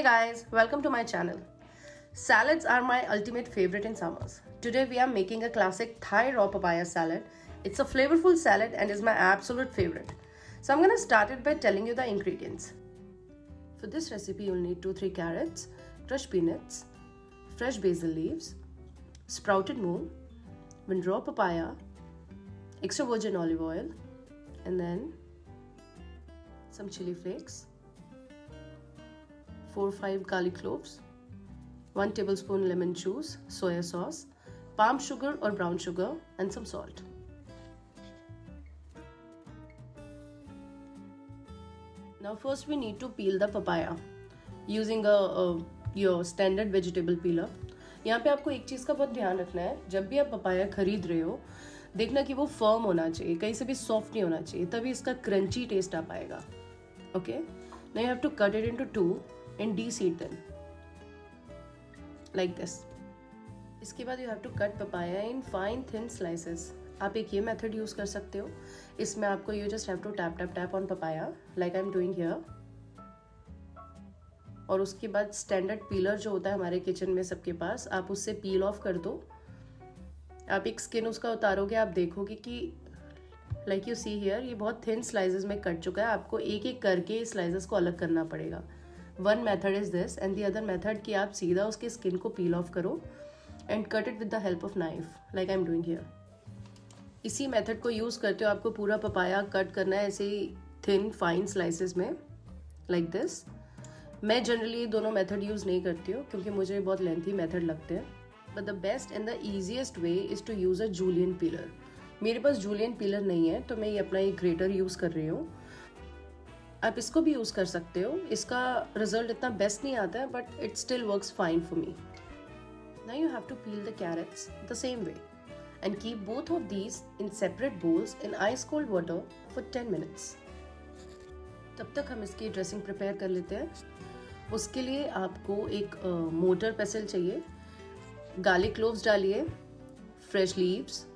Hey guys, welcome to my channel. Salads are my ultimate favorite in summers. Today we are making a classic Thai raw papaya salad. It's a flavorful salad and is my absolute favorite. So I'm gonna start it by telling you the ingredients. For this recipe you'll need 2-3 carrots, crushed peanuts, fresh basil leaves, sprouted moong, one raw papaya, extra virgin olive oil, and then some chili flakes, 4-5 garlic cloves, 1 tablespoon lemon juice, soya sauce, palm sugar or brown sugar, and some salt. Now first we need to peel the papaya using your standard vegetable peeler. यहाँ पे आपको एक चीज़ का बहुत ध्यान रखना है, जब भी आप पपाया खरीद रहे हो देखना कि वो फर्म होना चाहिए, कहीं से भी सॉफ्ट नहीं होना चाहिए, तभी इसका क्रंची टेस्ट आ पाएगा. Okay, now you have to cut it into 2 and de-seed them like this. इसके बाद you have to cut papaya in fine thin slices. आप एक ये मेथड यूज कर सकते हो. इसमें आपको you just have to tap on papaya like I'm doing here. और उसके बाद स्टैंडर्ड पीलर जो होता है हमारे किचन में सबके पास, आप उससे पील ऑफ कर दो. आप एक स्किन उसका उतारोगे, आप देखोगे कि लाइक यू सी हियर ये बहुत थिन स्लाइसेस में कट चुका है. आपको एक एक करके स्लाइसेस को अलग करना पड़ेगा. One method is this and the other method कि आप सीधा उसके स्किन को पील ऑफ करो and cut it with the help of knife like I am doing here. इसी मेथड को यूज करते हो आपको पूरा पपाया कट करना है ऐसे ही थिन फाइन स्लाइसेस में लाइक दिस. मैं जनरली दोनों मेथड यूज नहीं करती हूँ क्योंकि मुझे बहुत लेंथी मेथड लगते हैं. But the best and the easiest way is to use a julienne peeler. मेरे पास जूलियन पीलर नहीं है तो मैं ये अपना एक ग्रेटर यूज कर रही हूँ. आप इसको भी यूज कर सकते हो. इसका रिजल्ट इतना बेस्ट नहीं आता है but it still works fine for me. Now you have to peel the carrots the same way and keep both of these in separate bowls in ice cold water for 10 minutes. तब तक हम इसकी dressing prepare कर लेते हैं. उसके लिए आपको एक मोटर पेसल चाहिए. गार्लिक क्लोव्स डालिए, fresh leaves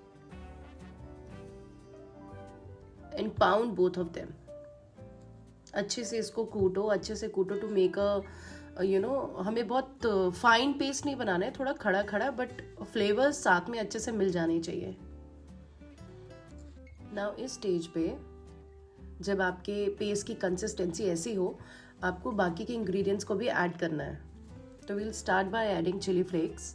and pound both of them. अच्छे से इसको कूटो, अच्छे से कूटो टू मेक हमें बहुत फाइन पेस्ट नहीं बनाना है, थोड़ा खड़ा खड़ा बट फ्लेवर्स साथ में अच्छे से मिल जाने चाहिए. नाउ इस स्टेज पे जब आपके पेस्ट की कंसिस्टेंसी ऐसी हो, आपको बाकी के इंग्रेडिएंट्स को भी ऐड करना है. तो will start by adding chili flakes.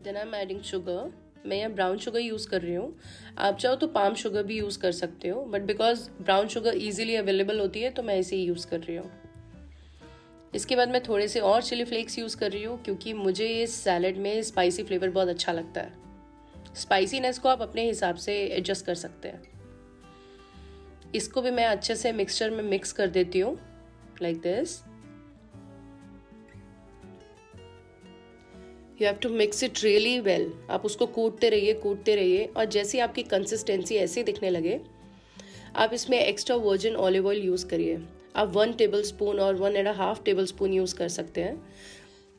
Then I am adding sugar. मैं यहाँ ब्राउन शुगर यूज़ कर रही हूँ. आप चाहो तो पाम शुगर भी यूज़ कर सकते हो but because brown sugar easily available होती है तो मैं इसे यूज़ कर रही हूँ. इसके बाद मैं थोड़े से और चिली फ्लेक्स यूज़ कर रही हूँ क्योंकि मुझे इस सैलेड में स्पाइसी फ्लेवर बहुत अच्छा लगता है. स्पाइसीनेस को आप अपने हिसाब से एडजस्ट कर सकते हैं. इसको भी मैं अच्छे से मिक्सचर में मिक्स कर देती हूँ like this. You have to mix it really well. आप उसको कूटते रहिए और जैसे आपकी कंसिस्टेंसी ऐसे दिखने लगे आप इसमें extra virgin olive oil use करिए. आप 1 टेबलस्पून और 1.5 टेबलस्पून यूज़ कर सकते हैं.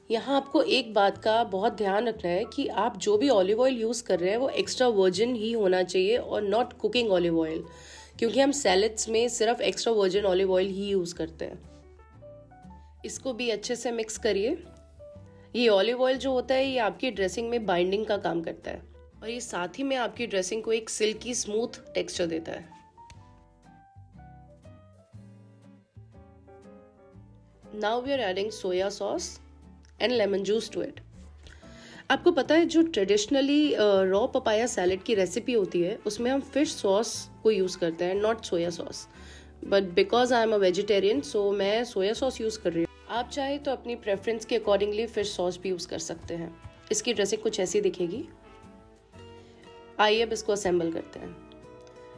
यहाँ आपको एक बात का बहुत ध्यान रखना है कि आप जो भी ऑलिव ऑयल यूज़ कर रहे हैं वो एक्स्ट्रा वर्जिन ही होना चाहिए और नॉट कुकिंग ऑलिव ऑयल, क्योंकि हम सैलेड्स में सिर्फ एक्स्ट्रा वर्जिन ऑलिव ऑयल ही यूज़ करते हैं. इसको भी अच्छे से मिक्स करिए. ये ऑलिव ऑयल जो होता है ये आपकी ड्रेसिंग में बाइंडिंग का काम करता है और ये साथ ही में आपकी ड्रेसिंग को एक सिल्की स्मूथ टेक्सचर देता है. Now we are adding soya sauce and lemon juice to it. आपको पता है जो ट्रेडिशनली रॉ पपाया सैलेड की रेसिपी होती है उसमें हम फिश सॉस को यूज़ करते हैं, not soya sauce. But because I am a vegetarian so मैं सोया सॉस यूज़ कर रही हूँ. आप चाहे तो अपनी प्रेफरेंस के अकॉर्डिंगली फिश सॉस भी यूज़ कर सकते हैं. इसकी ड्रेसिंग कुछ ऐसी दिखेगी. आइए अब इसको असेंबल करते हैं.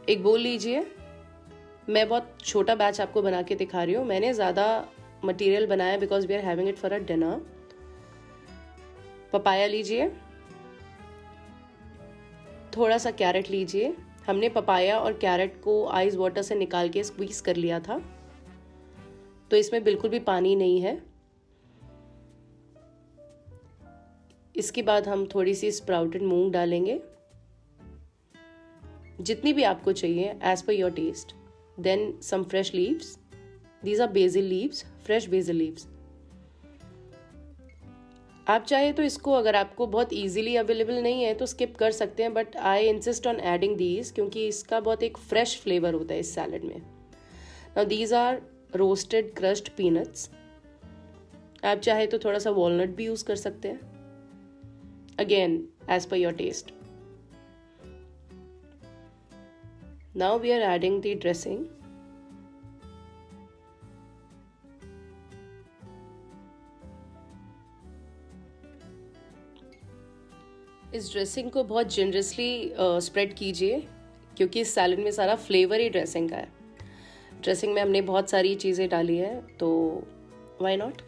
एक बोल लीजिए. मैं बहुत छोटा बैच आपको बना के दिखा रही हूँ. मैंने ज़्यादा मटेरियल बनाया because we are having it for a dinner. Papaya लीजिए, थोड़ा सा कैरेट लीजिए. हमने पपाया और कैरेट को आइस वाटर से निकाल के स्क्वीज कर लिया था तो इसमें बिल्कुल भी पानी नहीं है. इसके बाद हम थोड़ी सी स्प्राउटेड मूंग डालेंगे, जितनी भी आपको चाहिए as per your taste. Then some fresh leaves These are basil leaves, fresh basil leaves. आप चाहे तो इसको, अगर आपको बहुत इजीली अवेलेबल नहीं है तो स्किप कर सकते हैं, but I insist on adding these क्योंकि इसका बहुत एक फ्रेश फ्लेवर होता है इस सैलड में. Now these are roasted crushed peanuts. आप चाहे तो थोड़ा सा वॉलनट भी यूज कर सकते हैं, again as per your taste. Now we are adding the dressing. इस ड्रेसिंग को बहुत जनरसली स्प्रेड कीजिए क्योंकि इस सैलड में सारा फ्लेवर ही ड्रेसिंग का है. ड्रेसिंग में हमने बहुत सारी चीज़ें डाली है तो why not.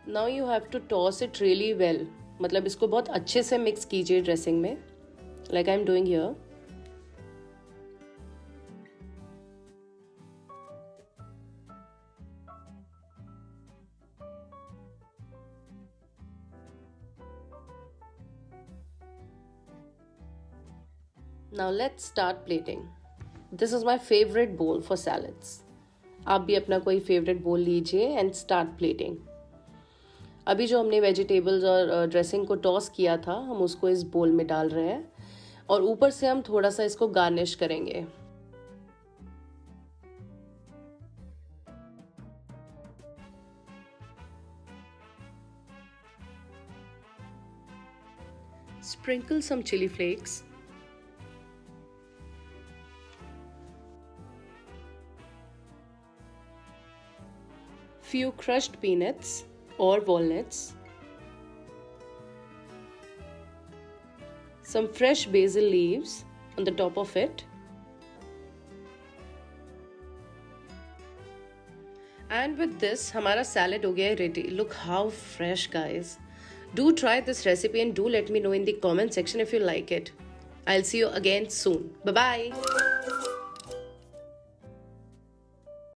Now you have to toss it really well. मतलब इसको बहुत अच्छे से मिक्स कीजिए ड्रेसिंग में, like I am doing here. Now let's start plating. This is my favorite bowl for salads. आप भी अपना कोई फेवरेट बोल लीजिए and start plating. अभी जो हमने वेजिटेबल्स और ड्रेसिंग को टॉस किया था, हम उसको इस बोल में डाल रहे हैं और ऊपर से हम थोड़ा सा इसको गार्निश करेंगे. Sprinkle some chili flakes. Few crushed peanuts or walnuts, some fresh basil leaves on the top of it, and with this हमारा salad हो गया है ready. Look how fresh, guys. Do try this recipe and do let me know in the comment section if you like it. I'll see you again soon. Bye bye.